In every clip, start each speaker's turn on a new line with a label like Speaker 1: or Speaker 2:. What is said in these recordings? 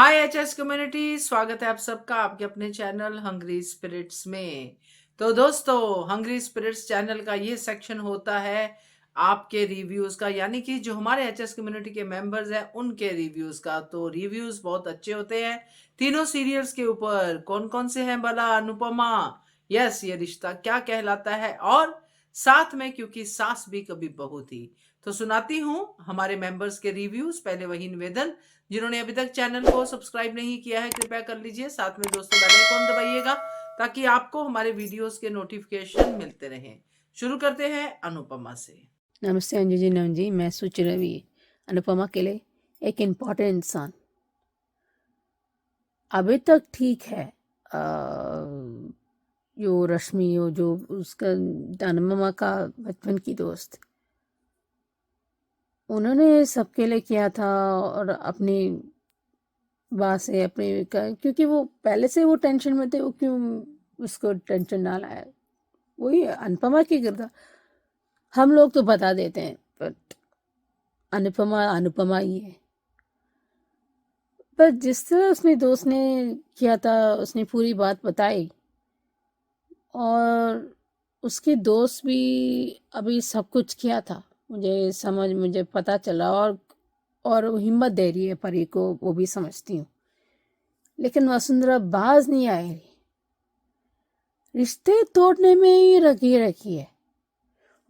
Speaker 1: हाय HS community, स्वागत है आप सबका आपके अपने चैनल हंग्री स्पिरिट्स में। तो दोस्तों, हंग्री स्पिरिट्स चैनल का ये सेक्शन होता है आपके रिव्यूज का, यानी कि जो हमारे एचएस कम्युनिटी के मेंबर्स हैं उनके रिव्यूज का। तो रिव्यूज बहुत अच्छे होते हैं तीनों सीरियल्स के ऊपर। कौन कौन से हैं भला? अनुपमा, यस, ये रिश्ता क्या कहलाता है, और साथ में क्योंकि सास भी कभी बहू थी। तो सुनाती हूँ हमारे मेंबर्स के रिव्यूज। पहले वही निवेदन, जिन्होंने अभी तक चैनल को सब्सक्राइब नहीं किया है कृपया कर लीजिए, साथ में दोस्तों बेल आइकन दबाइएगा ताकि आपको हमारे वीडियोस के नोटिफिकेशन मिलते रहें। शुरू करते हैं अनुपमा से।
Speaker 2: नमस्ते अंजू जी। नम जी, मैं सुचि रवि। अनुपमा के लिए एक इम्पॉर्टेंट इंसान। अभी तक ठीक है। जो रश्मि हो, जो उसका अनुपमा का बचपन की दोस्त, उन्होंने सबके लिए किया था और अपनी बात से अपने क्योंकि वो पहले से वो टेंशन में थे, वो क्यों उसको टेंशन ना लाया। वही अनुपमा की किरदार हम लोग तो बता देते हैं, बट अनुपमा अनुपमा ही है। पर जिस तरह उसने दोस्त ने किया था, उसने पूरी बात बताई और उसके दोस्त भी अभी सब कुछ किया था। मुझे पता चला और वो हिम्मत दे रही है परी को, वो भी समझती हूँ। लेकिन वसुंधरा बाज नहीं आई रही, रिश्ते तोड़ने में ही रखी रखी है।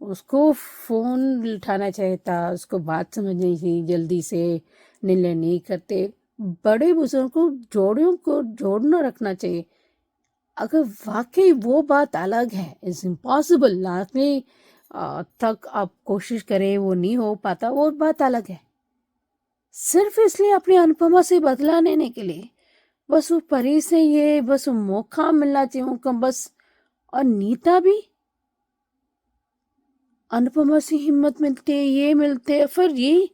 Speaker 2: उसको फोन उठाना चाहिए था, उसको बात समझनी थी, जल्दी से निर्णय नहीं करते। बड़े बुजुर्ग को जोड़ियों को जोड़ना रखना चाहिए। अगर वाकई वो बात अलग है, इज इम्पॉसिबल, लास्ट में तक आप कोशिश करें वो नहीं हो पाता, वो बात अलग है। सिर्फ इसलिए अपनी अनुपमा से बदला लेने के लिए बस वो परी से ये बस वो मौका मिलना चाहिए उनको बस। और नीता भी, अनुपमा से हिम्मत मिलते, ये मिलते, फिर ये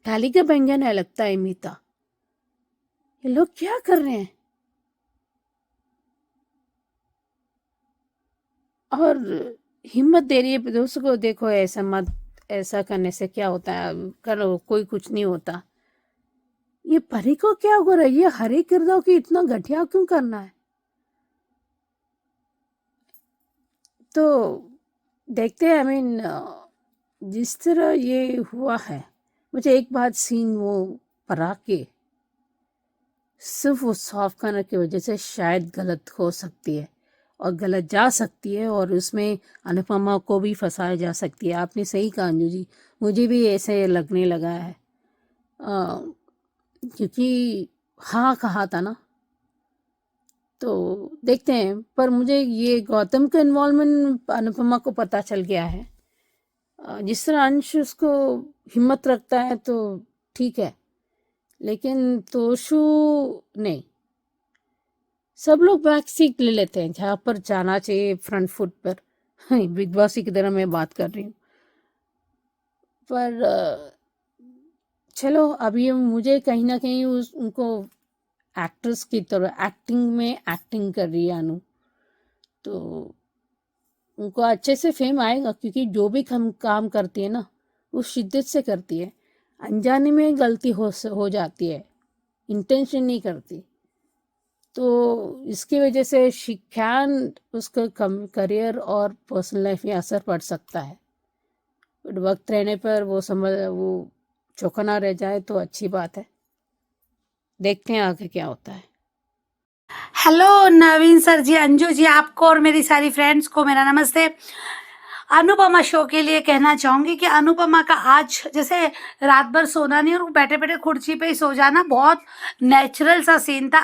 Speaker 2: थाली का व्यंजन है लगता है मीता। ये लोग क्या कर रहे हैं? और हिम्मत दे रही है दोस्तों को, देखो ऐसा मत, ऐसा करने से क्या होता है, करो, कोई कुछ नहीं होता। ये परी को क्या हो रहा है? ये हरे किरदार की इतना घटिया क्यों करना है? तो देखते हैं। जिस तरह ये हुआ है, मुझे एक बात सीन वो परा के सिर्फ वो सॉफ्ट कॉर्नर की वजह से शायद गलत हो सकती है और गलत जा सकती है, और उसमें अनुपमा को भी फंसाया जा सकती है। आपने सही कहा अंजू जी, मुझे भी ऐसे लगने लगा है। क्योंकि हाँ कहा था ना, तो देखते हैं। पर मुझे ये गौतम का इन्वॉल्वमेंट अनुपमा को पता चल गया है। जिस तरह अंश उसको हिम्मत रखता है तो ठीक है, लेकिन तोशु नहीं। सब लोग बैक सीट ले लेते हैं जहाँ पर जाना चाहिए फ्रंट फुट पर। बिग बॉस की तरह मैं बात कर रही हूँ। पर चलो, अभी मुझे कहीं ना कहीं उनको एक्ट्रेस की तरह एक्टिंग में एक्टिंग कर रही है अनु, तो उनको अच्छे से फेम आएगा। क्योंकि जो भी काम करती है ना, वो शिद्दत से करती है। अनजाने में गलती हो जाती है, इंटेंशन नहीं करती। तो इसकी वजह से शिक्षान उसका करियर और पर्सनल लाइफ में असर पड़ सकता है। बट वक्त रहने पर वो चौकना रह जाए तो अच्छी बात है। देखते हैं आगे क्या होता है।
Speaker 3: हेलो नवीन सर जी, अंजू जी, आपको और मेरी सारी फ्रेंड्स को मेरा नमस्ते। अनुपमा शो के लिए कहना चाहूंगी कि अनुपमा का आज जैसे रात भर सोना नहीं और बैठे बैठे कुर्सी पे ही सो जाना बहुत नेचुरल सा सीन था।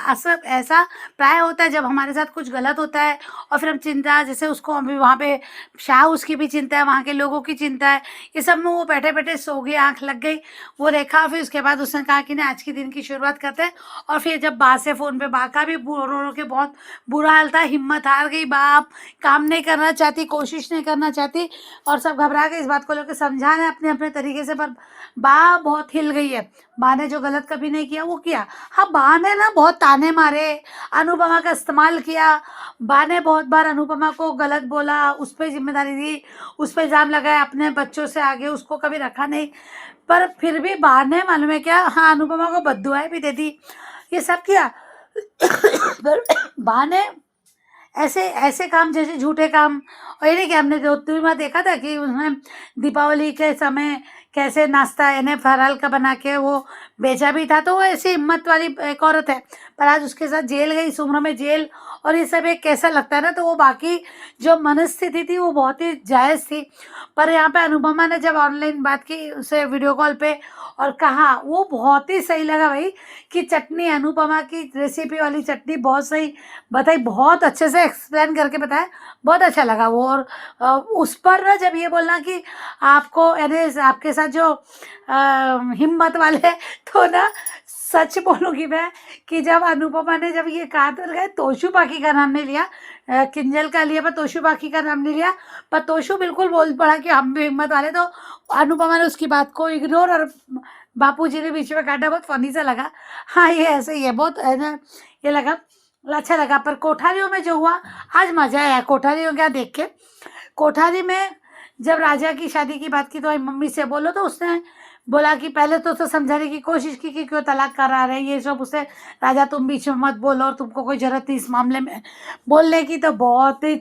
Speaker 3: ऐसा प्राय होता है जब हमारे साथ कुछ गलत होता है और फिर हम चिंता, जैसे उसको अभी वहाँ पे शाह उसकी भी चिंता है, वहाँ के लोगों की चिंता है, ये सब में वो बैठे बैठे सो गई, आँख लग गई। वो देखा, फिर उसके बाद उसने कहा कि नहीं आज के दिन की शुरुआत करते हैं। और फिर जब बा से फ़ोन पे, बा का भी रो रो के बहुत बुरा हाल था, हिम्मत हार गई, बाप काम नहीं करना चाहती, कोशिश नहीं करना चाहती और सब घबरा के इस बात को लेकर समझा रहे अपने अपने तरीके से। पर बा बहुत हिल गई है। बा ने जो गलत कभी नहीं किया वो किया। हाँ, बा ने ना बहुत ताने मारे, अनुपमा का इस्तेमाल किया। बा ने बहुत बार अनुपमा को गलत बोला, उस पर जिम्मेदारी दी, उस पर इल्ज़ाम लगाया, अपने बच्चों से आगे उसको कभी रखा नहीं। पर फिर भी बा ने मालूम है क्या, हाँ, अनुपमा को बद्दुआएं भी दे दी। ये सब किया पर बा ने ऐसे ऐसे काम जैसे झूठे काम, और ये नहीं कि हमने जो में देखा था कि उसमें दीपावली के समय कैसे नाश्ता यानी फराल का बना के वो बेचा भी था, तो वो ऐसी हिम्मत वाली एक औरत है। पर आज उसके साथ जेल गई, इस उम्र में जेल, और ये सब एक कैसा लगता है ना, तो वो बाकी जो मनस्थिति थी वो बहुत ही जायज़ थी। पर यहाँ पे अनुपमा ने जब ऑनलाइन बात की उसे वीडियो कॉल पे और कहा, वो बहुत ही सही लगा भाई कि चटनी, अनुपमा की रेसिपी वाली चटनी बहुत सही बताई, बहुत अच्छे से एक्सप्लेन करके बताया, बहुत अच्छा लगा वो। और उस पर ना जब ये बोलना कि आपको यानी आपके साथ जो हिम्मत वाले, तो ना सच बोलूँगी मैं कि जब अनुपमा ने जब ये कहा तो गए तोशु पाकी का नाम नहीं लिया, किंजल का लिया पर तोशु पाकी का नाम नहीं लिया, पर तोशु बिल्कुल बोल पड़ा कि हम भी हिम्मत वाले, तो अनुपमा ने उसकी बात को इग्नोर और बापूजी ने बीच में काटा, बहुत फनी सा लगा। हाँ ये ऐसे ही है, बहुत है ना, ये लगा अच्छा लगा। पर कोठारियों में जो हुआ आज मज़ा आया कोठारियों क्या देख के। कोठारी में जब राजा की शादी की बात की तो मम्मी से बोलो, तो उसने बोला कि पहले तो समझाने की कोशिश की कि क्यों तलाक करा रहे हैं ये सब, उसे राजा तुम बीच में मत बोलो और तुमको कोई जरूरत नहीं इस मामले में बोलने की, तो बहुत ही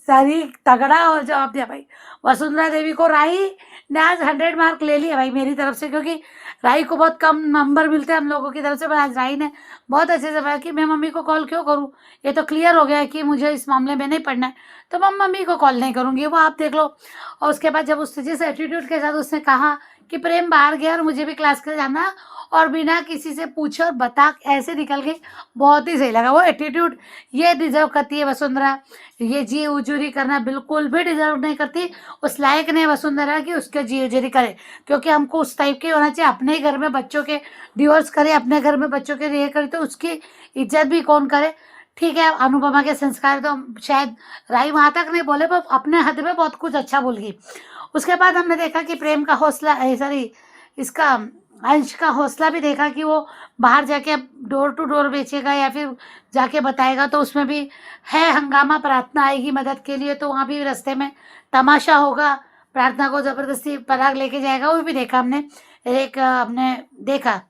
Speaker 3: सारी तगड़ा और जवाब दिया भाई। वसुंधरा देवी को राही ने आज 100 मार्क ले लिया भाई मेरी तरफ से, क्योंकि राही को बहुत कम नंबर मिलते हैं हम लोगों की तरफ से, पर आज राही ने बहुत अच्छे से बताया कि मैं मम्मी को कॉल क्यों करूं, ये तो क्लियर हो गया है कि मुझे इस मामले में नहीं पढ़ना है, तो मैं मम्मी को कॉल नहीं करूंगी, वो आप देख लो। और उसके बाद जब उससे जिस एटीट्यूड के साथ उसने कहा कि प्रेम बाहर गया और मुझे भी क्लास के जाना, और बिना किसी से पूछे और बता ऐसे निकल गई, बहुत ही सही लगा वो एटीट्यूड। ये डिजर्व करती है वसुंधरा, ये जी उजूरी करना बिल्कुल भी डिजर्व नहीं करती, उस लायक नहीं वसुंधरा कि उसके जी उजूरी करे, क्योंकि हमको उस टाइप के होना चाहिए। अपने ही घर में बच्चों के डिवोर्स करे, अपने घर में बच्चों के ये करे, तो उसकी इज्जत भी कौन करे। ठीक है अनुपमा के संस्कार तो शायद राही वहाँ तक नहीं बोले, पर अपने हद में बहुत कुछ अच्छा बोल गई। उसके बाद हमने देखा कि प्रेम का हौसला, सॉरी इसका अंश का हौसला भी देखा कि वो बाहर जाके डोर टू डोर बेचेगा या फिर जाके बताएगा, तो उसमें भी है हंगामा, प्रार्थना आएगी मदद के लिए, तो वहाँ भी रास्ते में तमाशा होगा, प्रार्थना को ज़बरदस्ती पराग लेके जाएगा, वो भी देखा हमने, एक हमने देखा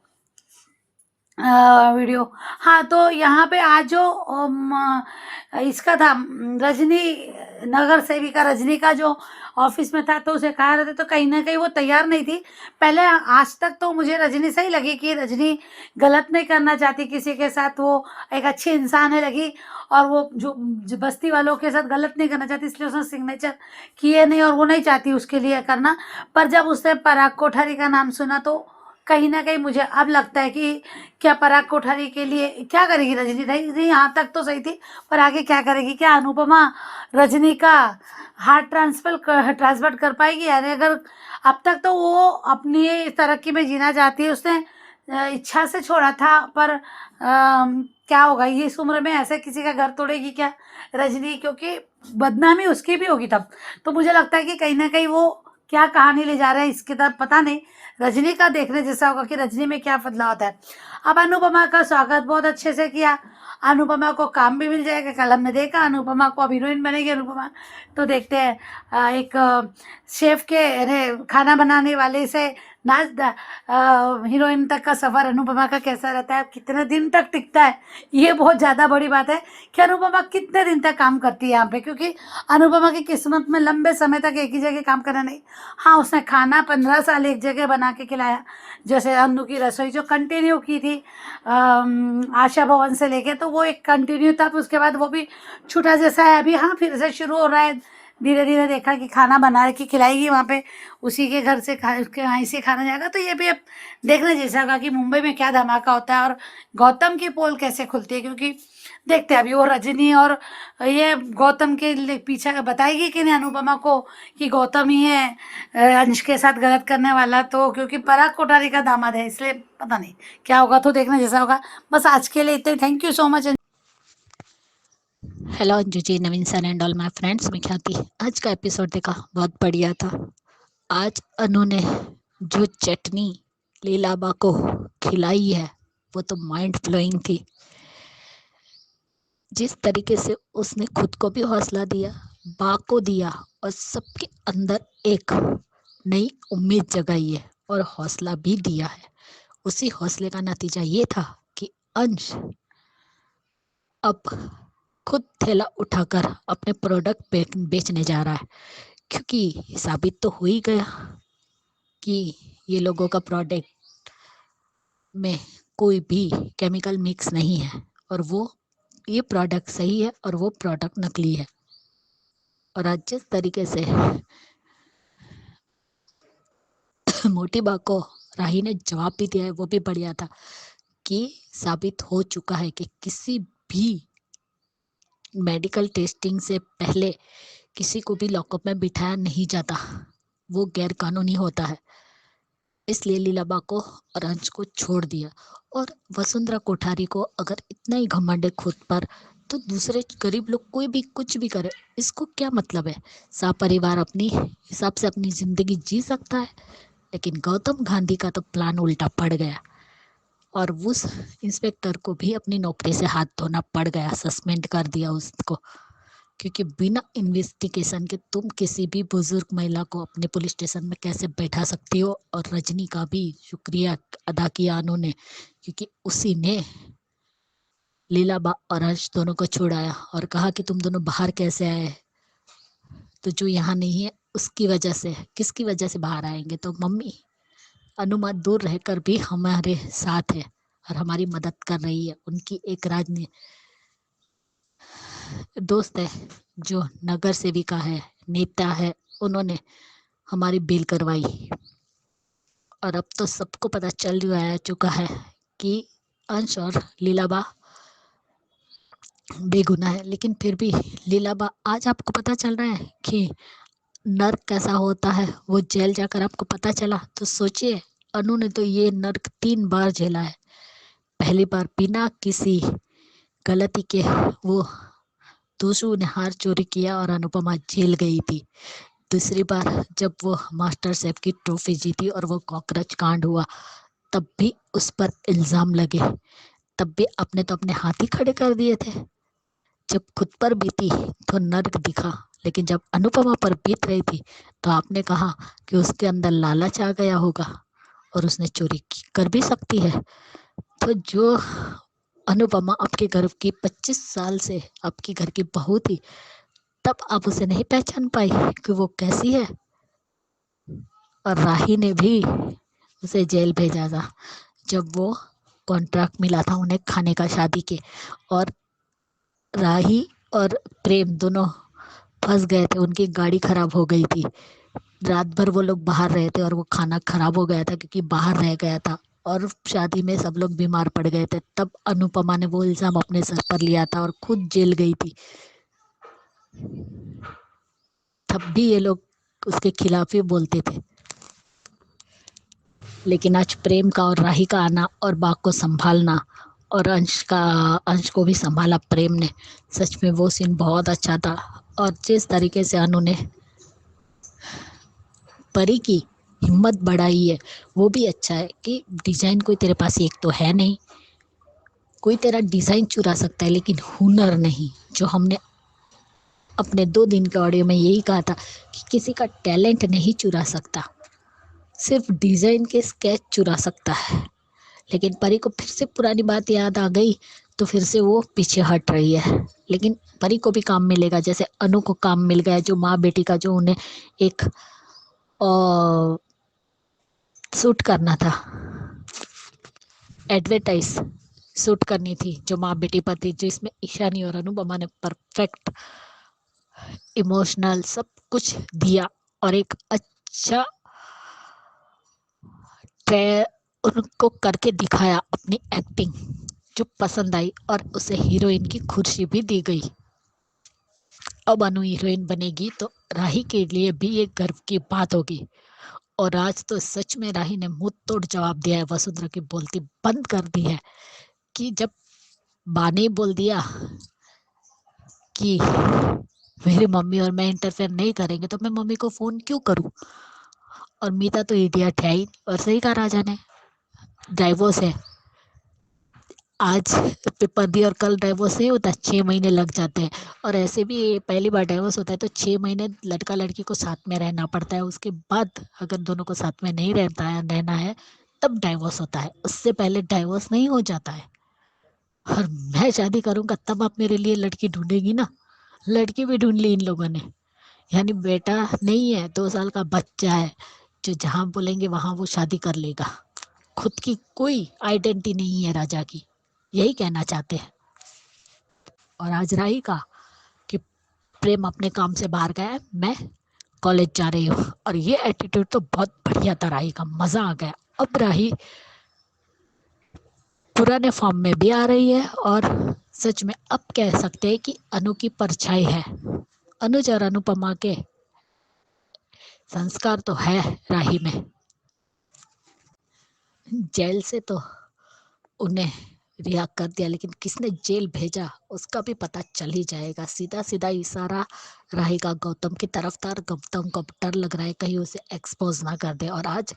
Speaker 3: वीडियो। हाँ तो यहाँ पे आज जो इसका था रजनी नगर सेविका रजनी का जो ऑफिस में था, तो उसे कहा रहता, तो कहीं ना कहीं वो तैयार नहीं थी। पहले आज तक तो मुझे रजनी सही लगी कि रजनी गलत नहीं करना चाहती किसी के साथ, वो एक अच्छी इंसान है लगी, और वो जो बस्ती वालों के साथ गलत नहीं करना चाहती, इसलिए उसने सिग्नेचर किए नहीं और वो नहीं चाहती उसके लिए करना। पर जब उसने पराग कोठारी का नाम सुना तो कहीं ना कहीं मुझे अब लगता है कि क्या पराग कोठारी के लिए क्या करेगी रजनी। रजनी यहाँ तक तो सही थी, पर आगे क्या करेगी, क्या अनुपमा रजनी का हार्ट ट्रांसफर कर पाएगी? यानी अगर अब तक तो वो अपनी तरक्की में जीना चाहती है, उसने इच्छा से छोड़ा था, पर क्या होगा ये इस उम्र में ऐसे किसी का घर तोड़ेगी क्या रजनी, क्योंकि बदनामी उसकी भी होगी तब। तो मुझे लगता है कि कहीं ना कहीं वो क्या कहानी ले जा रहा है इसकी तरफ, पता नहीं, रजनी का देखने जैसा होगा कि रजनी में क्या बदलाव होता है। अब अनुपमा का स्वागत बहुत अच्छे से किया, अनुपमा को काम भी मिल जाएगा, कल हमने देखा अनुपमा को अब हीरोइन बनेगी अनुपमा। तो देखते हैं एक शेफ के खाना बनाने वाले से हीरोइन तक का सफ़र अनुपमा का कैसा रहता है, कितने दिन तक टिकता है, ये बहुत ज़्यादा बड़ी बात है कि अनुपमा कितने दिन तक काम करती है यहाँ पे, क्योंकि अनुपमा की किस्मत में लंबे समय तक एक ही जगह काम करना नहीं। हाँ उसने खाना 15 साल एक जगह बना के खिलाया, जैसे अन्नू की रसोई जो कंटिन्यू की थी आशा भवन से लेके, तो वो एक कंटिन्यू था, तो उसके बाद वो भी छूटा जैसा है अभी। हाँ फिर से शुरू हो रहा है धीरे धीरे, देखा कि खाना बना के खिलाएगी वहाँ पे, उसी के घर से उसके वहीं से खाना जाएगा। तो ये भी अब देखने जैसा होगा कि मुंबई में क्या धमाका होता है और गौतम की पोल कैसे खुलती है, क्योंकि देखते हैं अभी वो रजनी और ये गौतम के पीछे बताएगी कि नहीं अनुपमा को कि गौतम ही है अंश के साथ गलत करने वाला, तो क्योंकि पराग कोठारी का दामाद है इसलिए पता नहीं क्या होगा, तो देखने जैसा होगा। बस आज के लिए इतना ही, thank you so much.
Speaker 4: Hello Anju ji, Naveen sir and all my friends, मैं ख्याति। आज का एपिसोड देखा, बहुत बढ़िया था। आज अनु ने जो चटनी लीलाबा को खिलाई है वो तो माइंड ब्लोइंग थी। जिस तरीके से उसने खुद को भी हौसला दिया, बा को दिया, और सबके अंदर एक नई उम्मीद जगाई है और हौसला भी दिया है। उसी हौसले का नतीजा ये था कि अंश अब खुद थैला उठाकर अपने प्रोडक्ट बेचने जा रहा है, क्योंकि साबित तो हो ही गया कि ये लोगों का प्रोडक्ट में कोई भी केमिकल मिक्स नहीं है, और वो ये प्रोडक्ट सही है और वो प्रोडक्ट नकली है। और आज जिस तरीके से मोटी बा को राही ने जवाब भी दिया है, वो भी बढ़िया था कि साबित हो चुका है कि किसी भी मेडिकल टेस्टिंग से पहले किसी को भी लॉकअप में बिठाया नहीं जाता, वो गैर कानूनी होता है। इसलिए लीलाबा को और अंश को छोड़ दिया। और वसुंधरा कोठारी को अगर इतना ही घमंड है खुद पर, तो दूसरे गरीब लोग कोई भी कुछ भी करे, इसको क्या मतलब है। सब परिवार अपनी हिसाब से अपनी जिंदगी जी सकता है, लेकिन गौतम गांधी का तो प्लान उल्टा पड़ गया, और उस इंस्पेक्टर को भी अपनी नौकरी से हाथ धोना पड़ गया, सस्पेंड कर दिया उसको, क्योंकि बिना इन्वेस्टिगेशन के तुम किसी भी बुजुर्ग महिला को अपने पुलिस स्टेशन में कैसे बैठा सकती हो। और रजनी का भी शुक्रिया अदा किया उन्होंने, क्योंकि उसी ने लीलाबा और हर्ष दोनों को छुड़ाया और कहा कि तुम दोनों बाहर कैसे आए, तो जो यहाँ नहीं है उसकी वजह से, किसकी वजह से बाहर आएंगे, तो मम्मी अनुमा दूर रहकर भी हमारे साथ है और हमारी मदद कर रही है। उनकी एक राजनी दोस्त है जो नगर सेविका है, नेता है, उन्होंने हमारी बिल करवाई। और अब तो सबको पता चल चुका है कि अंश और लीलाबा बेगुनाह है, लेकिन फिर भी लीलाबा, आज आपको पता चल रहा है कि नर्क कैसा होता है, वो जेल जाकर आपको पता चला। तो सोचिए, अनु ने तो ये नर्क 3 बार झेला है। पहली बार बिना किसी गलती के वो दूसरों ने हार चोरी किया और अनुपमा जेल गई थी। दूसरी बार जब वो मास्टर शेफ की ट्रॉफी जीती और वो कॉकरोच कांड हुआ, तब भी उस पर इल्जाम लगे, तब भी आपने तो अपने हाथ ही खड़े कर दिए थे। जब खुद पर बीती तो नर्क दिखा, लेकिन जब अनुपमा पर बीत रही थी तो आपने कहा कि उसके अंदर लालच आ गया होगा और उसने चोरी कर भी सकती है। तो जो अनुपमा आपके घर की 25 साल से आपकी घर की बहू थी, तब आप उसे नहीं पहचान पाई कि वो कैसी है। और राही ने भी उसे जेल भेजा था जब वो कॉन्ट्रैक्ट मिला था उन्हें खाने का शादी के, और राही और प्रेम दोनों फंस गए थे, उनकी गाड़ी खराब हो गई थी। रात भर वो लोग बाहर रहे थे और वो खाना खराब हो गया था क्योंकि बाहर रह गया था, और शादी में सब लोग बीमार पड़ गए थे। तब अनुपमा ने वो इल्जाम अपने सर पर लिया था और खुद जेल गई थी। तब भी ये लोग उसके खिलाफ ही बोलते थे। लेकिन आज प्रेम का और राही का आना और बाग को संभालना, और अंश को भी संभाला प्रेम ने, सच में वो सीन बहुत अच्छा था। और जिस तरीके से अनु ने परी की हिम्मत बढ़ाई है, वो भी अच्छा है कि डिजाइन कोई तेरे पास एक तो है नहीं, कोई तेरा डिजाइन चुरा सकता है लेकिन हुनर नहीं। जो हमने अपने 2 दिन के ऑडियो में यही कहा था कि किसी का टैलेंट नहीं चुरा सकता, सिर्फ डिजाइन के स्केच चुरा सकता है। लेकिन परी को फिर से पुरानी बात याद आ गई, तो फिर से वो पीछे हट रही है। लेकिन परी को भी काम मिलेगा, जैसे अनु को काम मिल गया, जो माँ बेटी का जो उन्हें एक शूट करना था, एडवर्टाइज शूट करनी थी, जो माँ बेटी पर थी, जिसमें ईशानी और अनुपमा ने परफेक्ट इमोशनल सब कुछ दिया और एक अच्छा उनको करके दिखाया अपनी एक्टिंग, जो पसंद आई, और उसे हीरोइन की कुर्सी भी दी गई। अब अनु हीरोइन बनेगी तो राही के लिए भी एक गर्व की बात होगी। और आज तो सच में राही ने मुंह तोड़ जवाब दिया है, वसुंधरा की बोलती बंद कर दी है कि जब बा ने बोल दिया कि मेरी मम्मी और मैं इंटरफेयर नहीं करेंगे तो मैं मम्मी को फोन क्यों करूं। और मीता तो इडियट है ही, और सही कहा राजा ने, डाइवोर्स है, आज पेपर दिया और कल डाइवोर्स नहीं होता, 6 महीने लग जाते हैं। और ऐसे भी पहली बार डाइवोर्स होता है तो 6 महीने लड़का लड़की को साथ में रहना पड़ता है, उसके बाद अगर दोनों को साथ में नहीं रहना है तब डाइवोर्स होता है, उससे पहले डाइवोर्स नहीं हो जाता है। और मैं शादी करूंगा तब आप मेरे लिए लड़की ढूंढेगी ना। लड़की भी ढूंढ ली इन लोगों ने। यानी बेटा नहीं है, 2 साल का बच्चा है जो जहाँ बोलेंगे वहां वो शादी कर लेगा। खुद की कोई आइडेंटिटी नहीं है राजा की, यही कहना चाहते हैं। और आज राही का कि प्रेम अपने काम से बाहर गया है, मैं कॉलेज जा रही हूँ। और ये एटीट्यूड तो बहुत बढ़िया था राही का, मजा आ गया। अब राही पुराने फॉर्म में भी आ रही है और सच में अब कह सकते हैं कि अनु की परछाई है। अनुज और अनुपमा के संस्कार तो है राही में। जेल से तो उन्हें रिहा कर दिया, लेकिन किसने जेल भेजा उसका भी पता चल ही जाएगा। सीधा सीधा इशारा राही का गौतम की तरफ था और गौतम को डर लग रहा है कहीं उसे एक्सपोज ना कर दे। और आज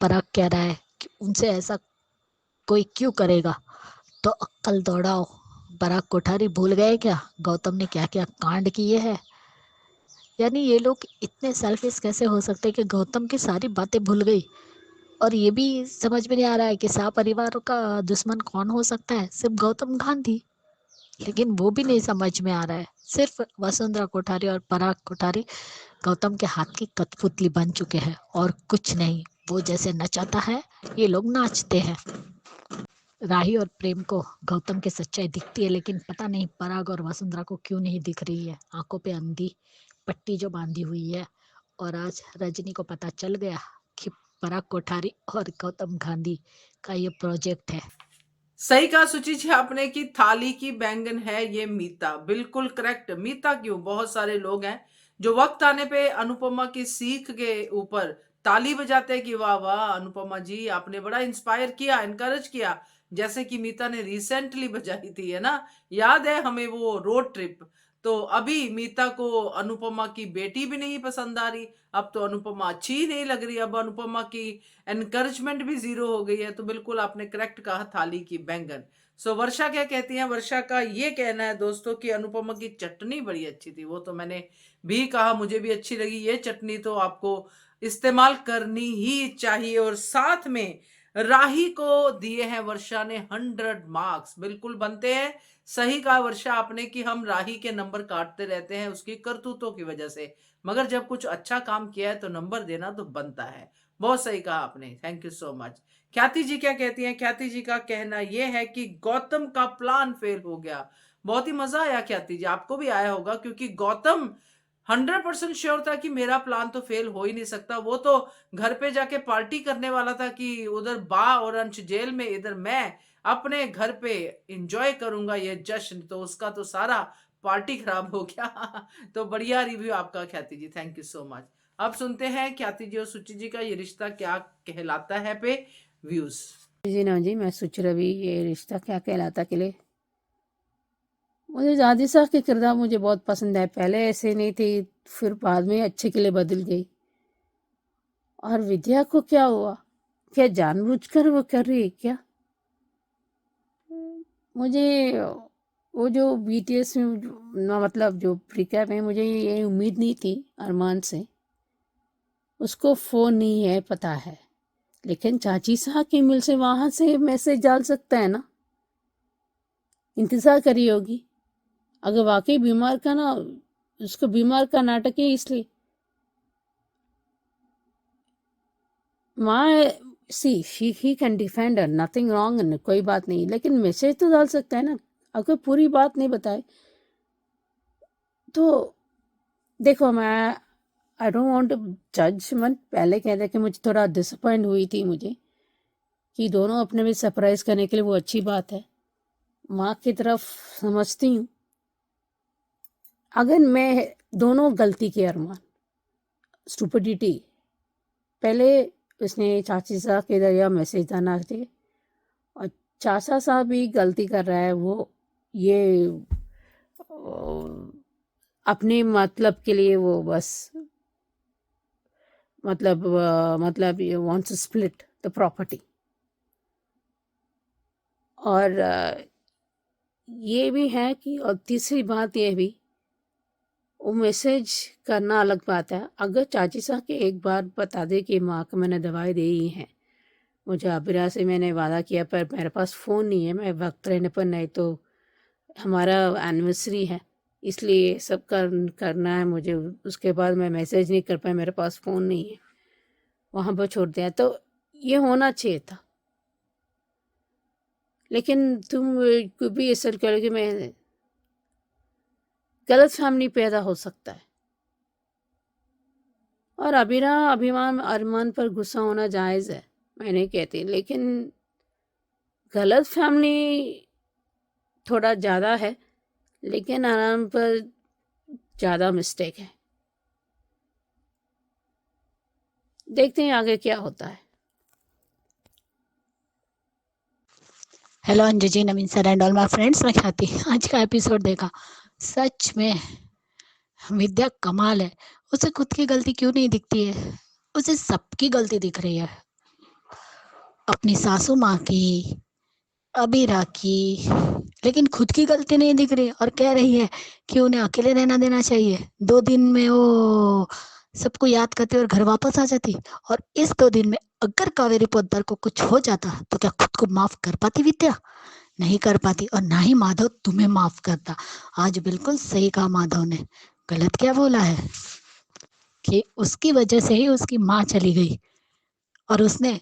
Speaker 4: पराग कह रहा है कि उनसे ऐसा कोई क्यों करेगा, तो अक्कल दौड़ाओ। पराग कोठारी भूल गए क्या गौतम ने क्या क्या कांड किए हैं। यानी ये लोग इतने सेल्फिश कैसे हो सकते हैं कि गौतम की सारी बातें भूल गई। और ये भी समझ में नहीं आ रहा है कि शाह परिवार का दुश्मन कौन हो सकता है, सिर्फ गौतम गांधी। लेकिन वो भी नहीं समझ में आ रहा है। सिर्फ वसुंधरा कोठारी और पराग कोठारी गौतम के हाथ की कठपुतली बन चुके हैं और कुछ नहीं। वो जैसे नचाता है ये लोग नाचते हैं। राही और प्रेम को गौतम की सच्चाई दिखती है, लेकिन पता नहीं पराग और वसुंधरा को क्यों नहीं दिख रही है। आंखों पे अंधी पट्टी जो बांधी हुई है। और आज रजनी को पता चल गया कि पराग कोठारी और गौतम गांधी का ये प्रोजेक्ट है।
Speaker 1: सही कहा सुचि जी आपने कि थाली की बैंगन है ये मीता, बिल्कुल करेक्ट। मीता क्यों, बहुत सारे लोग हैं जो वक्त आने पे अनुपमा की सीख के ऊपर ताली बजाते हैं कि वाह वाह अनुपमा जी आपने बड़ा इंस्पायर किया, इनकरेज किया। जैसे कि मीता ने रिसेंटली बजाई थी, है ना, याद है हमें वो रोड ट्रिप। तो अभी मीता को अनुपमा की बेटी भी नहीं पसंद आ रही, अब तो अनुपमा अच्छी ही नहीं लग रही, अब अनुपमा की एनकरेजमेंट भी जीरो हो गई है। तो बिल्कुल आपने करेक्ट कहा, थाली की बैंगन। सो वर्षा क्या कहती है, वर्षा का ये कहना है दोस्तों कि अनुपमा की चटनी बड़ी अच्छी थी। वो तो मैंने भी कहा, मुझे भी अच्छी लगी ये चटनी, तो आपको इस्तेमाल करनी ही चाहिए। और साथ में राही को दिए हैं वर्षा ने 100 मार्क्स, बिल्कुल बनते हैं। सही कहा वर्षा आपने कि हम राही के नंबर काटते रहते हैं उसकी करतूतों की वजह से, मगर जब कुछ अच्छा काम किया है तो नंबर देना तो बनता है। बहुत सही कहा आपने, थैंक यू सो मच। ख्याति जी क्या कहती हैं, ख्याति जी का कहना यह है कि गौतम का प्लान फेल हो गया। बहुत ही मजा आया ख्याति जी, आपको भी आया होगा, क्योंकि गौतम 100% श्योर था कि मेरा प्लान तो फेल हो ही नहीं सकता। वो तो घर पे जाके पार्टी करने वाला था कि उधर बा और अंश जेल में, इधर मैं अपने घर पे एंजॉय करूंगा ये जश्न, तो उसका तो सारा पार्टी खराब हो गया। तो बढ़िया रिव्यू आपका ख्याति जी, थैंक यू सो मच। अब सुनते हैं ख्याति जी और सुचि जी का ये रिश्ता क्या कहलाता है पे व्यूज।
Speaker 2: जी ना जी, मैं सोच रही ये रिश्ता क्या कहलाता के लिए। मुझे जादी शाह की किरदार मुझे बहुत पसंद है। पहले ऐसे नहीं थी, फिर बाद में अच्छे के लिए बदल गई। और विद्या को क्या हुआ, क्या जानबूझकर वो कर रही है क्या? मुझे वो जो बीटीएस में मतलब जो प्रीकैप में, मुझे ये उम्मीद नहीं थी अरमान से। उसको फ़ोन नहीं है पता है, लेकिन चाची साहब की मिल से वहाँ से मैसेज डाल सकता है ना। इंतज़ार करी होगी। अगर वाकई बीमार का ना, उसको बीमार का नाटक है इसलिए माँ see he can defend her, nothing wrong, कोई बात नहीं, लेकिन मैसेज तो डाल सकता है ना। अगर पूरी बात नहीं बताए तो देखो, मैं I don't want to judgement. पहले कहते कि मुझे थोड़ा डिसअपॉइंट हुई थी मुझे कि दोनों अपने में सरप्राइज करने के लिए, वो अच्छी बात है। माँ की तरफ समझती हूँ। अगर मैं दोनों गलती के अरमान, स्टूपिडिटी, पहले उसने चाची साहब के जरिए मैसेज डालना चाहिए, और चाचा साहब भी गलती कर रहा है। वो ये अपने मतलब के लिए वो बस मतलब ये wants to split the property. और ये भी है कि, और तीसरी बात ये भी, वो मैसेज करना अलग बात है। अगर चाची साहब के एक बार बता दे कि माँ को मैंने दवाई दी है मुझे अबिरा से मैंने वादा किया, पर मेरे पास फ़ोन नहीं है। मैं वक्त रहने पर, नहीं तो हमारा एनिवर्सरी है, इसलिए ये सब करना है मुझे। उसके बाद मैं मैसेज नहीं कर पाई, मेरे पास फ़ोन नहीं है, वहाँ पर छोड़ दिया। तो ये होना चाहिए था, लेकिन तुम भी ऐसा करोगे, मैं गलत फैमिली पैदा हो सकता है। और अभिमान अरमान पर गुस्सा होना जायज़ है, मैं नहीं कहती, लेकिन गलत फैमिली थोड़ा ज़्यादा है, लेकिन आराम पर ज़्यादा मिस्टेक है। देखते हैं आगे क्या होता है।
Speaker 4: Hello Anju ji, Naveen sir and all my friends, मैं ख्याति। आज का एपिसोड देखा, सच में विद्या कमाल है। उसे खुद की गलती क्यों नहीं दिखती है, उसे सबकी गलती दिख रही है। अपनी सासू माँ की, अबीरा की, लेकिन खुद की गलती नहीं दिख रही और कह रही है कि उन्हें अकेले रहना देना चाहिए। 2 दिन में वो सबको याद करती और घर वापस आ जाती। और इस 2 दिन में अगर कावेरी पोद्दार को कुछ हो जाता तो क्या खुद को माफ कर पाती विद्या? नहीं कर पाती, और ना ही माधव तुम्हें माफ करता। आज बिल्कुल सही कहा माधव ने। गलत क्या बोला है कि उसकी वजह से ही उसकी माँ चली गई और उसने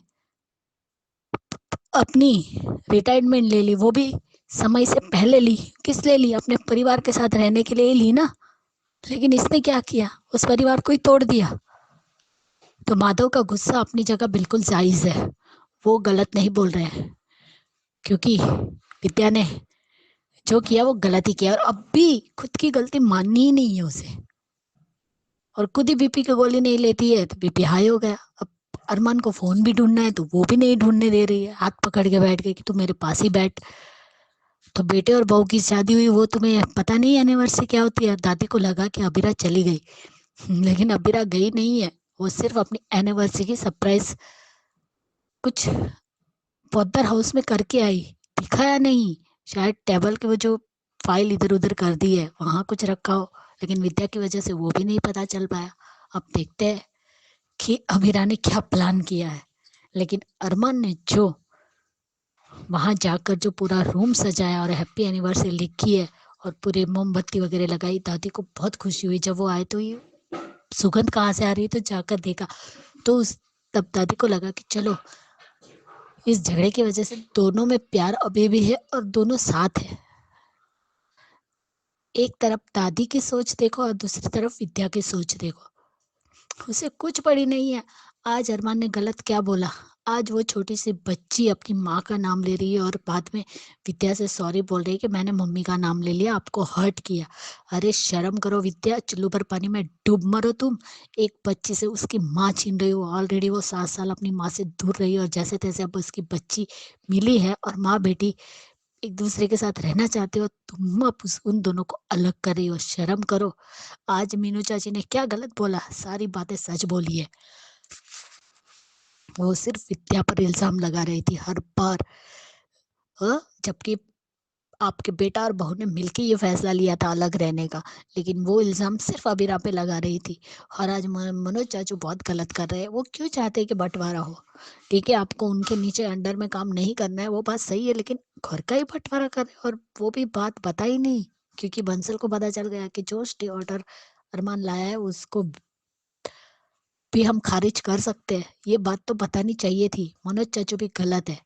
Speaker 4: अपनी रिटायरमेंट ले ली, वो भी समय से पहले ली। किस लिए ली? अपने परिवार के साथ रहने के लिए ही ली ना। लेकिन इसने क्या किया? उस परिवार को ही तोड़ दिया। तो माधव का गुस्सा अपनी जगह बिल्कुल जायज है, वो गलत नहीं बोल रहे हैं, क्योंकि विद्या ने जो किया वो गलत ही किया और अब भी खुद की गलती माननी ही नहीं है उसे। और खुद ही बीपी की गोली नहीं लेती है तो बीपी हाई हो गया। अब अरमान को फोन भी ढूंढना है तो वो भी नहीं ढूंढने दे रही है, हाथ पकड़ के बैठ गई कि तू मेरे पास ही बैठ। तो बेटे और बहू की शादी हुई, वो तुम्हें पता नहीं एनिवर्सरी क्या होती है? दादी को लगा कि अबीरा चली गई, लेकिन अबीरा गई नहीं है। वो सिर्फ अपनी एनिवर्सरी की सरप्राइज कुछ पोद्दार हाउस में करके आई, दिखाया नहीं। शायद टेबल के वो जो फाइल इधर उधर कर दी है वहां कुछ रखा हो, लेकिन विद्या की वजह से वो भी नहीं पता चल पाया। अब देखते हैं कि अबीरा ने क्या प्लान किया है। लेकिन अरमान ने जो वहां जाकर जो पूरा रूम सजाया और हैप्पी एनिवर्सरी लिखी है और पूरे मोमबत्ती वगैरह लगाई, दादी को बहुत खुशी हुई। जब वो आए तो ये सुगंध कहाँ से आ रही है, तो जाकर देखा तो तब दादी को लगा कि चलो, इस झगड़े की वजह से दोनों में प्यार अभी भी है और दोनों साथ है। एक तरफ दादी की सोच देखो और दूसरी तरफ विद्या की सोच देखो, उसे कुछ पड़ी नहीं है। आज अरमान ने गलत क्या बोला? आज वो छोटी सी बच्ची अपनी माँ का नाम ले रही है और बाद में विद्या से सॉरी बोल रही है कि मैंने मम्मी का नाम ले लिया, आपको हर्ट किया। अरे शर्म करो विद्या, चुल्लू भर पानी में डूब मरो तुम। एक बच्ची से उसकी माँ छीन रही हो। ऑलरेडी वो 7 साल अपनी माँ से दूर रही और जैसे तैसे अब उसकी बच्ची मिली है और माँ बेटी एक दूसरे के साथ रहना चाहते हो, तुम अब उन दोनों को अलग कर रही हो। शर्म करो। आज मीनू चाची ने क्या गलत बोला? सारी बातें सच बोली है। वो सिर्फ विद्या पर इल्जाम लगा रही थी हर बार, जबकि आपके बेटा और बहू ने मिलकर ये फैसला लिया था अलग रहने का, लेकिन वो इल्जाम सिर्फ अबीरा पे लगा रही थी। और आज मनोज चाचू बहुत गलत कर रहे हैं। वो क्यों चाहते हैं कि बंटवारा हो? ठीक है, आपको उनके नीचे अंडर में काम नहीं करना है, वो बात सही है, लेकिन घर का ही बंटवारा कर रहे हैं। और वो भी बात बताई नहीं, क्योंकि बंसल को पता चल गया कि जो स्टे ऑर्डर अरमान लाया है उसको भी हम खारिज कर सकते हैं। ये बात तो बतानी चाहिए थी। मनोज चाचू भी गलत है।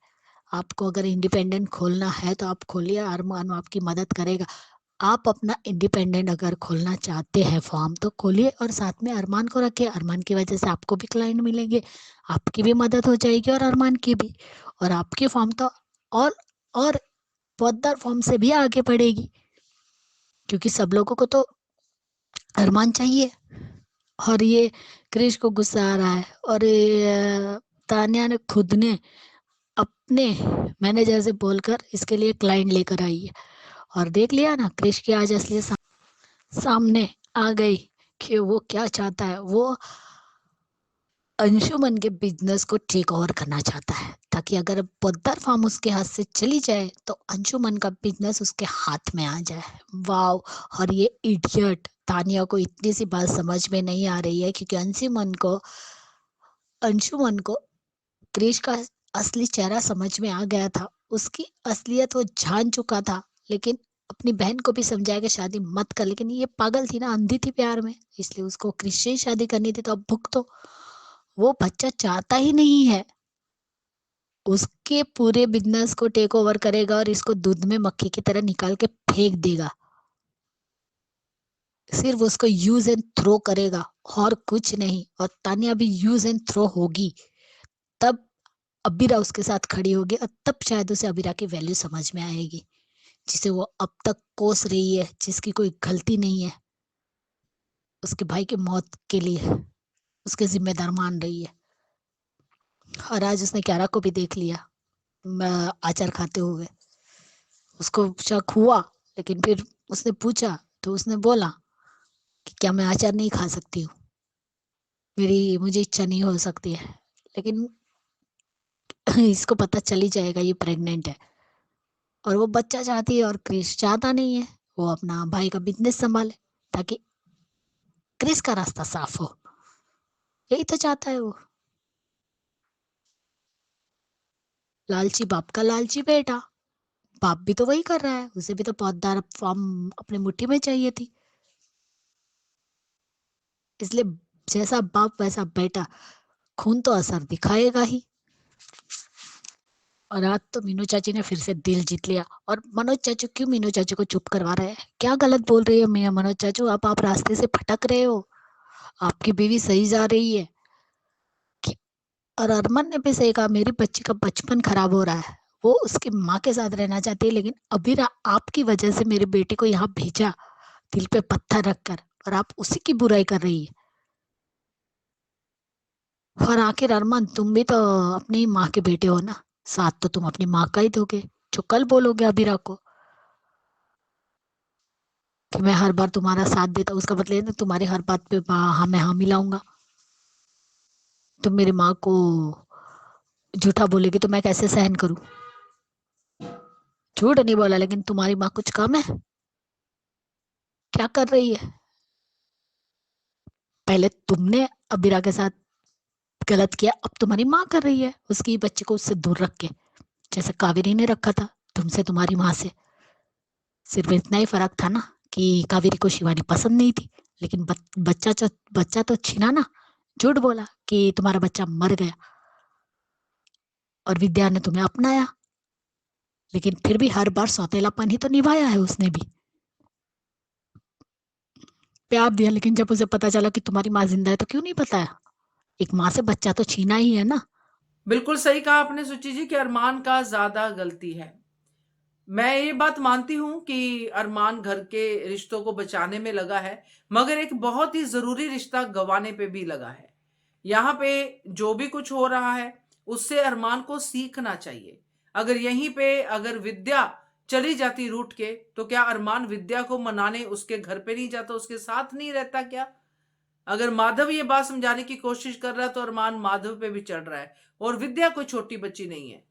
Speaker 4: आपको अगर इंडिपेंडेंट खोलना है तो आप खोलिए, अरमान आपकी मदद करेगा। आप अपना इंडिपेंडेंट अगर खोलना चाहते हैं फॉर्म तो खोलिए और साथ में अरमान को रखिए। अरमान की वजह से आपको भी क्लाइंट मिलेंगे, आपकी भी मदद हो जाएगी और अरमान की भी। और आपकी फॉर्म तो और पोद्दार फॉर्म से भी आगे बढ़ेगी, क्योंकि सब लोगों को तो अरमान चाहिए। और ये क्रिश को गुस्सा आ रहा है और तान्या ने खुद ने अपने मैनेजर से बोलकर इसके लिए क्लाइंट लेकर आई है। और देख लिया ना, क्रिश की आज असली सामने आ गई कि वो क्या चाहता है। वो अंशुमन के बिजनेस को टेक ओवर करना चाहता है, ताकि अगर पोद्दार फार्म उसके हाथ से चली जाए तो अंशुमन का बिजनेस उसके हाथ में आ जाए। वाव। और ये इडियट तानिया को इतनी सी बात समझ में नहीं आ रही है, क्योंकि अंशुमन को क्रिश का असली चेहरा समझ में आ गया था, उसकी असलियत वो जान चुका था। लेकिन अपनी बहन को भी समझाया कि शादी मत कर, लेकिन ये पागल थी ना, अंधी थी प्यार में, इसलिए उसको क्रिश्चियन शादी करनी थी। तो अब भुगतो। वो बच्चा चाहता ही नहीं है, उसके पूरे बिजनेस को टेक ओवर करेगा और इसको दूध में मक्खी की तरह निकाल के फेंक देगा। सिर्फ उसको यूज एंड थ्रो करेगा और कुछ नहीं। और तानिया भी यूज एंड थ्रो होगी, तब अबीरा उसके साथ खड़ी होगी और तब शायद उसे अबीरा की वैल्यू समझ में आएगी, जिसे वो अब तक कोस रही है, जिसकी कोई गलती नहीं है, उसके भाई की मौत के लिए उसके जिम्मेदार मान रही है। और आज उसने क्यारा को भी देख लिया आचार खाते हुए। उसको शक हुआ, लेकिन फिर उसने पूछा तो उसने बोला कि क्या मैं अचार नहीं खा सकती हूँ, मुझे इच्छा नहीं हो सकती है। लेकिन इसको पता चल ही जाएगा ये प्रेग्नेंट है, और वो बच्चा चाहती है और क्रिस चाहता नहीं है। वो अपना भाई का बिजनेस संभाले ताकि क्रिस का रास्ता साफ हो, यही तो चाहता है वो। लालची बाप का लालची बेटा, बाप भी तो वही कर रहा है, उसे भी तो पौधार फॉर्म अपने मुट्ठी में चाहिए थी। इसलिए जैसा बाप वैसा बेटा, खून तो असर दिखाएगा ही। और आज तो मीनू चाची ने फिर से दिल जीत लिया। और मनोज चाचू क्यों मीनू चाचू को चुप करवा रहे हैं? क्या गलत बोल रही है मनोज चाचू? अब आप रास्ते से भटक रहे हो, आपकी बीवी सही जा रही है। और अरमान ने भी सही कहा, मेरी बच्ची का बचपन खराब हो रहा है, वो उसकी माँ के साथ रहना चाहती है, लेकिन अभी आपकी वजह से मेरी बेटी को यहाँ भेजा, दिल पे पत्थर रखकर, और आप उसी की बुराई कर रही है। और आखिर अरमान, तुम भी तो अपनी माँ के बेटे हो ना, साथ तो तुम अपनी माँ का ही दोगे। जो कल बोलोगे अबीरा को कि मैं हर बार तुम्हारा साथ देता, उसका मतलब है तुम्हारी हर बात पे हाँ मैं हाँ मिलाऊंगा। तुम मेरी माँ को झूठा बोलेगी तो मैं कैसे सहन करूं? झूठ नहीं बोला, लेकिन तुम्हारी माँ कुछ कम है? क्या कर रही है? पहले तुमने अबीरा के साथ गलत किया, अब तुम्हारी माँ कर रही है, उसकी बच्चे को उससे दूर रख के, जैसे कावेरी ने रखा था तुमसे, तुम्हारी माँ से। सिर्फ इतना ही फर्क था ना कि कावेरी को शिवानी पसंद नहीं थी, लेकिन बच्चा तो छीना ना, झूठ बोला कि तुम्हारा बच्चा मर गया, और विद्या ने तुम्हें अपनाया, लेकिन फिर भी हर बार सौतेलापन ही तो निभाया है उसने भी। प्यार दिया, लेकिन जब उसे पता चला कि तुम्हारी माँ जिंदा है तो क्यों नहीं बताया? एक माँ से बच्चा तो छीना ही है ना।
Speaker 1: बिल्कुल सही कहा आपने सुची जी कि अरमान का ज्यादा गलती है। मैं ये बात मानती हूं कि अरमान घर के रिश्तों को बचाने में लगा है, मगर एक बहुत ही जरूरी रिश्ता गंवाने पे भी लगा है। यहाँ पे जो भी कुछ हो रहा है उससे अरमान को सीखना चाहिए। अगर यहीं पे अगर विद्या चली जाती रूठ के, तो क्या अरमान विद्या को मनाने उसके घर पे नहीं जाता, उसके साथ नहीं रहता क्या? अगर माधव ये बात समझाने की कोशिश कर रहा है तो अरमान माधव पे भी चढ़ रहा है। और विद्या कोई छोटी बच्ची नहीं है।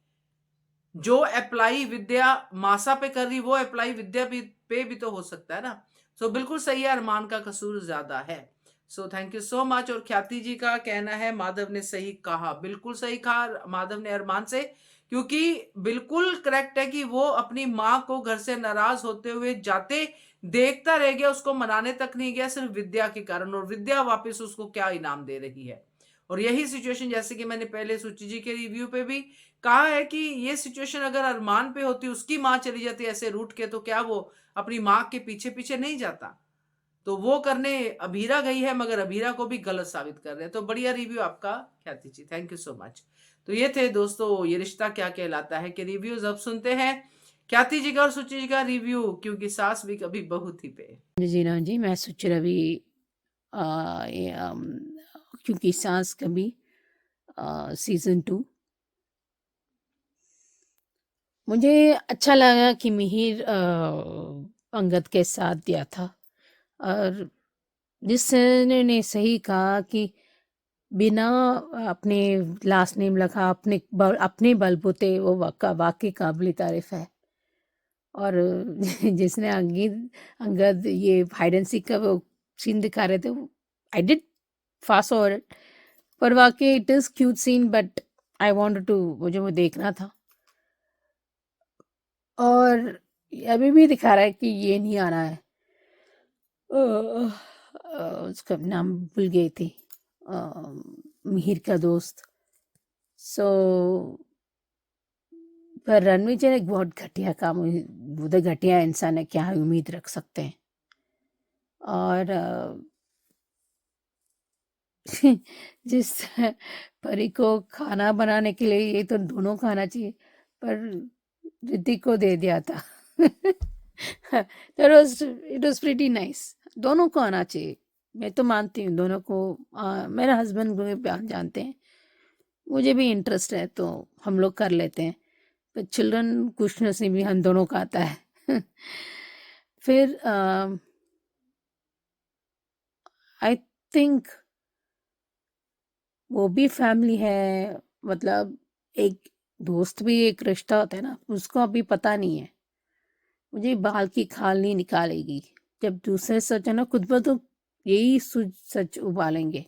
Speaker 1: जो अप्लाई विद्या मासा पे कर रही, वो अप्लाई विद्या पे भी तो हो सकता है ना। सो बिल्कुल सही है, अरमान का कसूर ज्यादा है। So thank you so much. और ख्याति जी का कहना है माधव ने सही कहा, बिल्कुल सही कहा माधव ने अरमान से, क्योंकि बिल्कुल करेक्ट है कि वो अपनी माँ को घर से नाराज होते हुए जाते देखता रह गया, उसको मनाने तक नहीं गया, सिर्फ विद्या के कारण। और विद्या वापस उसको क्या इनाम दे रही है। और यही सिचुएशन, जैसे कि मैंने पहले सुची जी के रिव्यू पे भी कहा है कि ये सिचुएशन अगर अरमान पे होती, उसकी माँ चली जाती ऐसे रूठ के, तो क्या वो अपनी माँ के पीछे पीछे नहीं जाता? तो वो करने अभीरा गई है, मगर अभीरा को भी गलत साबित कर रहे हैं। तो बढ़िया रिव्यू आपका ख्याति जी, थैंक यू सो मच। तो ये थे दोस्तों ये रिश्ता क्या कहलाता है के रिव्यूज। अब सुनते हैं ख्याति जी का और सुचि जी का रिव्यू, क्योंकि सास भी कभी बहू थी पे।
Speaker 2: जी ना जी, मैं सुचि रवि, क्योंकि सांस कभी सीजन 2। मुझे अच्छा लगा कि मिहिर अंगद के साथ दिया था, और जिसने सही कहा कि बिना अपने लास्ट नेम लिखा अपने बलबूते वो वाकई काबिल तारीफ है। और जिसने अंगद ये हाइड एंड सीक का वो सीन दिखा रहे थे, आई डिड फास्ट फॉरवर्ड, पर वाकई it is cute scene, but I wanted to, मुझे वो देखना था। और अभी भी दिखा रहा है कि ये नहीं आ रहा है। उसका नाम भूल गई थी, मिहिर का दोस्त। सो पर रणविजय ने एक बहुत घटिया काम, वो तो घटिया इंसान है, क्या उम्मीद रख सकते हैं। और जिस परी को खाना बनाने के लिए ये तो दोनों को आना चाहिए, पर ऋतिक को दे दिया था। It was pretty nice. दोनों को आना चाहिए, मैं तो मानती हूँ दोनों को। मेरे हस्बैंड को भी जानते हैं, मुझे भी इंटरेस्ट है तो हम लोग कर लेते हैं। पर चिल्ड्रन कुछ नसीबी हम दोनों का आता है। फिर आई थिंक वो भी फैमिली है, मतलब एक दोस्त भी एक रिश्ता होता है ना, उसको अभी पता नहीं है। मुझे बाल की खाल नहीं निकालेगी, जब दूसरे सच है ना, खुद पर तो यही सच उबालेंगे।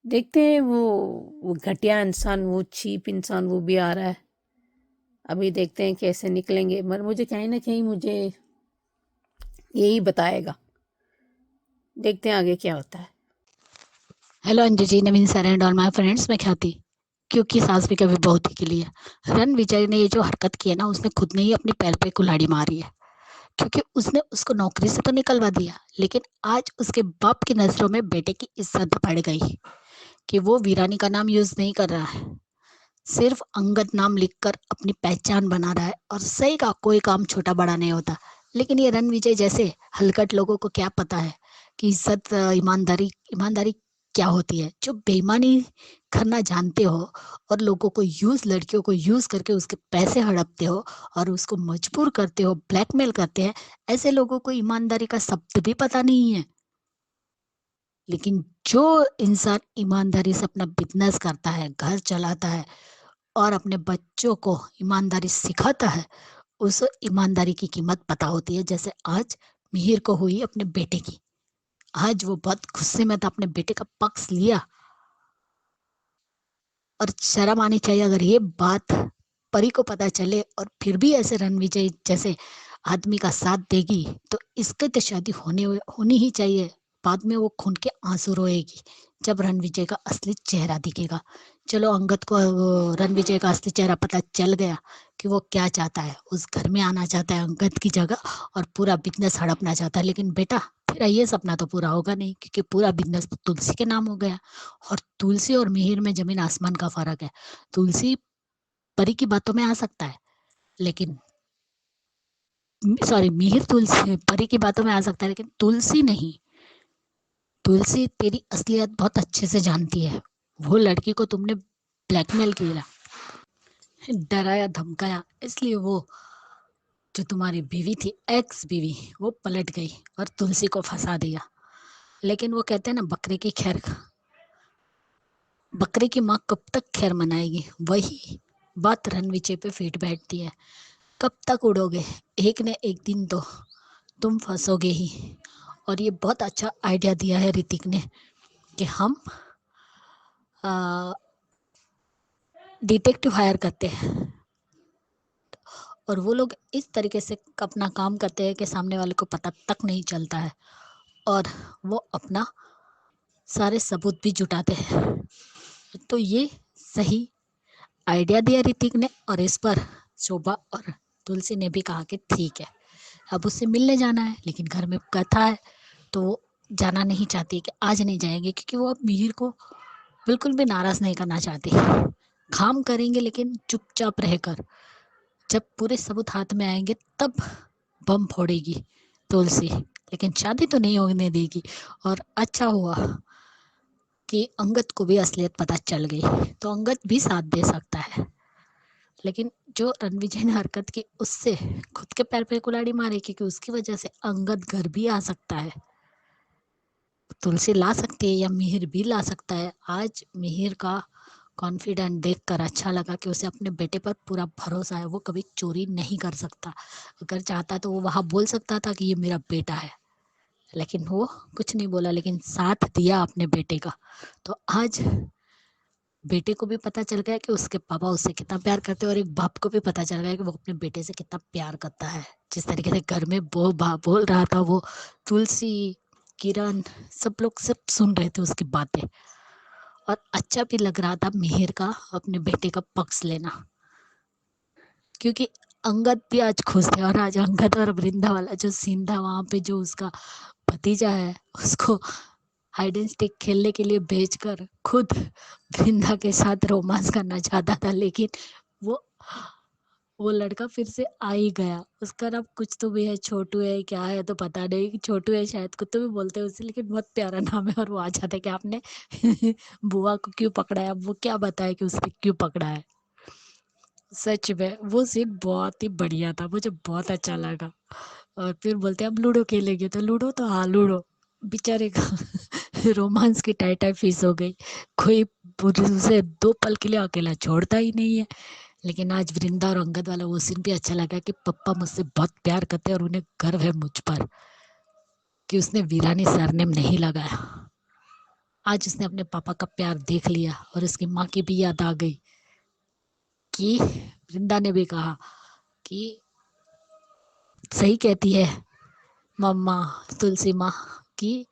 Speaker 2: देखते हैं वो घटिया इंसान, वो चीप इंसान वो भी आ रहा है। अभी देखते हैं कैसे निकलेंगे, मगर मुझे कहीं ना कहीं मुझे यही बताएगा। देखते हैं आगे क्या होता है।
Speaker 4: Hello Anju ji, Naveen sir and all my friends, मैं ख्याति। क्योंकि सास भी कभी बहू थी के लिए रणविजय ने ये जो हरकत की है ना, उसने खुद ने ही अपने पैर पे कुल्हाड़ी मारी है। क्योंकि उसने उसको नौकरी से तो निकलवा दिया, लेकिन आज उसके बाप की नजरों में बेटे की इज्जत बढ़ गई कि वो वीरानी का नाम यूज नहीं कर रहा है, सिर्फ अंगद नाम लिखकर अपनी पहचान बना रहा है। और सही का कोई काम छोटा बड़ा नहीं होता, लेकिन ये रणविजय जैसे हलकट लोगों को क्या पता है कि इज्जत, ईमानदारी ईमानदारी क्या होती है। जो बेईमानी करना जानते हो और लोगों को लड़कियों को यूज करके उसके पैसे हड़पते हो और उसको मजबूर करते हो, ब्लैकमेल करते हैं, ऐसे लोगों को ईमानदारी का शब्द भी पता नहीं है। लेकिन जो इंसान ईमानदारी से अपना बिजनेस करता है, घर चलाता है और अपने बच्चों को ईमानदारी सिखाता है, उस ईमानदारी की कीमत पता होती है। जैसे आज मिहिर को हुई अपने बेटे की। आज वो बहुत गुस्से में था, अपने बेटे का पक्ष लिया। और शर्म आनी चाहिए अगर ये बात परी को पता चले और फिर भी ऐसे रणविजय जैसे आदमी का साथ देगी, तो इसके तो शादी होनी ही चाहिए। बाद में वो खून के आंसू रोएगी जब रणविजय का असली चेहरा दिखेगा। चलो, अंगद को रणविजय का असली चेहरा पता चल गया कि वो क्या चाहता है। उस घर में आना चाहता है अंगद की जगह और पूरा बिजनेस हड़पना चाहता है। लेकिन बेटा, फिर ये सपना तो पूरा होगा नहीं, क्योंकि पूरा बिजनेस तो तुलसी के नाम हो गया। और तुलसी और मिहिर में जमीन आसमान का फर्क है। तुलसी परी की बातों में आ सकता है, लेकिन मिहिर तुलसी परी की बातों में आ सकता है, लेकिन तुलसी नहीं। तुलसी तेरी असलियत बहुत अच्छे से जानती है। वो लड़की को तुमने ब्लैकमेल किया, डराया, धमकाया, इसलिए वो जो तुम्हारी बीवी थी, एक्स बीवी, वो पलट गई और तुलसी को फंसा दिया। लेकिन वो कहते हैं ना, बकरे की माँ कब तक खैर मनाएगी। वही बात रणविजय पे फिट बैठती है। कब तक उड़ोगे, एक न एक दिन तो तुम फंसोगे ही। और ये बहुत अच्छा आइडिया दिया है ऋतिक ने कि हम डिटेक्टिव हायर करते हैं और वो लोग इस तरीके से अपना काम करते हैं कि सामने वाले को पता तक नहीं चलता है और वो अपना सारे सबूत भी जुटाते हैं। तो ये सही आइडिया दिया ऋतिक ने, और इस पर शोभा और तुलसी ने भी कहा कि ठीक है, अब उससे मिलने जाना है। लेकिन घर में कथा है तो वो जाना नहीं चाहती कि आज नहीं जाएंगे, क्योंकि वो अब मिहिर को बिल्कुल भी नाराज नहीं करना चाहती। काम करेंगे लेकिन चुपचाप रहकर। जब पूरे सबूत हाथ में आएंगे तब बम फोड़ेगी तुलसी, लेकिन शादी तो नहीं होने देगी। और अच्छा हुआ कि अंगद को भी असलियत पता चल गई, तो अंगद भी साथ दे सकता है। लेकिन जो रणविजय ने हरकत की, उससे खुद के पैर पे कुल्हाड़ी मारी, क्योंकि उसकी वजह से अंगद घर भी आ सकता है। तुलसी ला सकती है या मिहिर भी ला सकता है। आज मिहिर का कॉन्फिडेंट देखकर अच्छा लगा कि उसे अपने बेटे पर पूरा भरोसा है। वो कभी चोरी नहीं कर सकता। अगर चाहता तो वो वहां बोल सकता था कि ये मेरा बेटा है, लेकिन वो कुछ नहीं बोला, लेकिन साथ दिया अपने बेटे का। तो आज बेटे को भी पता चल गया कि उसके पापा उससे कितना प्यार करते हैं और एक बाप को भी पता चल गया कि वो अपने बेटे से कितना प्यार करता है। जिस तरीके से घर में वो बोल रहा था, वो तुलसी, किरण, सब लोग सब सुन रहे थे उसकी बातें, और अच्छा भी लग रहा था मिहिर का अपने बेटे का पक्ष लेना, क्योंकि अंगद भी आज खुश थे। और आज अंगद और वृंदा वाला जो सीन था, वहां पे जो उसका भतीजा है उसको हाइड एंड स्टिक खेलने के लिए भेजकर खुद वृंदा के साथ रोमांस करना चाहता था, लेकिन वो लड़का फिर से आ ही गया। उसका नाम कुछ तो भी है, छोटू है क्या है तो पता नहीं, कि छोटू है शायद, कुत्ते भी बोलते हैं उसे, लेकिन बहुत प्यारा नाम है। और वो आ जाता है कि आपने बुआ को क्यों पकड़ा है, अब वो क्या बताए कि उसने क्यों पकड़ा है। सच में वो सीन बहुत ही बढ़िया था, मुझे बहुत अच्छा लगा। और फिर बोलते हैं अब लूडो खेलेंगे, तो लूडो तो हाँ लूडो, बेचारे का रोमांस की टाई फीस हो गई। कोई उसे 2 पल के लिए अकेला छोड़ता ही नहीं है। लेकिन आज वृंदा और अंगद वाला वो सीन भी अच्छा लगा कि पप्पा मुझसे बहुत प्यार करते हैं और उन्हें गर्व है मुझ पर कि उसने वीरानी सरनेम नहीं लगाया। आज उसने अपने पापा का प्यार देख लिया और उसकी माँ की भी याद आ गई कि वृंदा ने भी कहा कि सही कहती है मम्मा, तुलसी माँ, कि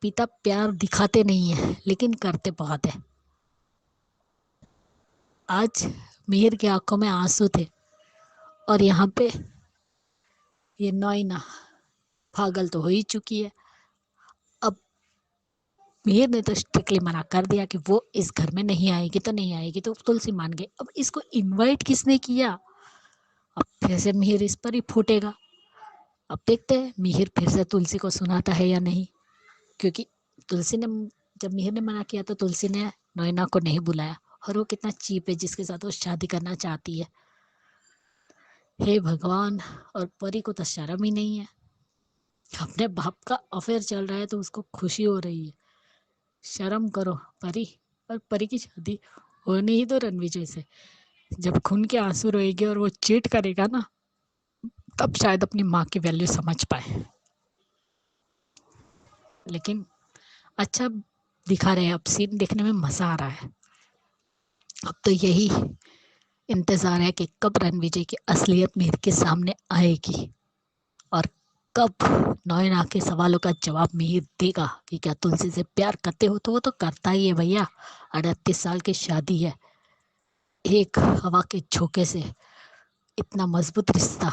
Speaker 4: पिता प्यार दिखाते नहीं है लेकिन करते बहुत है। आज मिहिर की आंखों में आंसू थे और यहाँ पे ये नॉइना पागल तो हो ही चुकी है। अब मिहिर ने तो स्ट्रिक्टली मना कर दिया कि वो इस घर में नहीं आएगी तो नहीं आएगी, तो तुलसी मान गई। अब इसको इनवाइट किसने किया? अब फिर से मिहिर इस पर ही फूटेगा। अब देखते हैं मिहिर फिर से तुलसी को सुनाता है या नहीं, क्योंकि तुलसी ने, जब मिहिर ने मना किया तो तुलसी ने नोएना को नहीं बुलाया, और वो कितना चीप है जिसके साथ वो शादी करना चाहती है। हे भगवान, और परी को तो शर्म ही नहीं है, अपने बाप का अफेयर चल रहा है तो उसको खुशी हो रही है। शर्म करो परी। और परी की शादी होनी ही तो रणविजय से। जब खून के आंसू रोएगी और वो चीट करेगा ना, तब शायद अपनी माँ की वैल्यू समझ पाए। लेकिन अच्छा दिखा रहे हैं, अब सीन देखने में मजा आ रहा है। अब तो यही इंतजार है कि कब रणविजय की असलियत मिहिर के सामने आएगी और कब नोएना के सवालों का जवाब मिहिर देगा कि क्या तुलसी से प्यार करते हो? तो वो तो करता ही है भैया, 38 साल की शादी है, एक हवा के झोंके से इतना मजबूत रिश्ता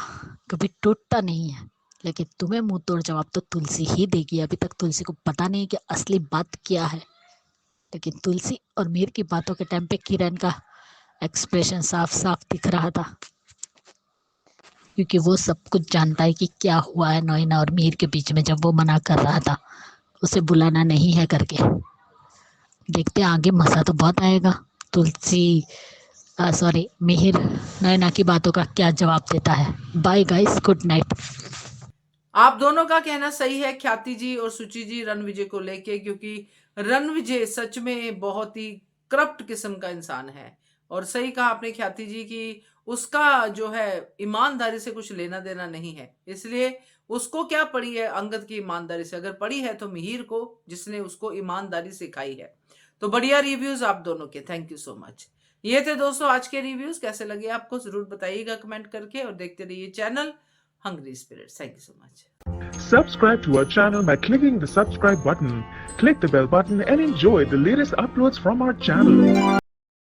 Speaker 4: कभी टूटता नहीं है। लेकिन तुम्हें मुंह तोड़ जवाब तो तुलसी ही देगी। अभी तक तुलसी को पता नहीं कि असली बात क्या है, लेकिन तुलसी और मिहिर की बातों के टाइम पे किरण का एक्सप्रेशन साफ साफ दिख रहा था, क्योंकि वो सब कुछ जानता है कि क्या हुआ है नोएना और मिहिर के बीच में, जब वो मना कर रहा था उसे बुलाना नहीं है करके। देखते आगे, मजा तो बहुत आएगा। तुलसी सॉरी मिहिर नोएना की बातों का क्या जवाब देता है। Bye guys, good night.
Speaker 1: आप दोनों का कहना सही है, ख्याति जी और सुचि जी, रणविजय को लेके, क्योंकि रणविजय सच में बहुत ही करप्ट किस्म का इंसान है। और सही कहा आपने ख्याति जी कि उसका जो है ईमानदारी से कुछ लेना देना नहीं है, इसलिए उसको क्या पड़ी है अंगद की ईमानदारी से? अगर पड़ी है तो मिहिर को, जिसने उसको ईमानदारी सिखाई है। तो बढ़िया रिव्यूज आप दोनों के, थैंक यू सो मच। ये थे दोस्तों आज के रिव्यूज, कैसे लगे आपको जरूर बताइएगा कमेंट करके, और देखते रहिए channel Hungry Spirits. Thank you so much.
Speaker 5: Subscribe to our channel by clicking the subscribe button. Click the bell button and enjoy the latest uploads from our channel.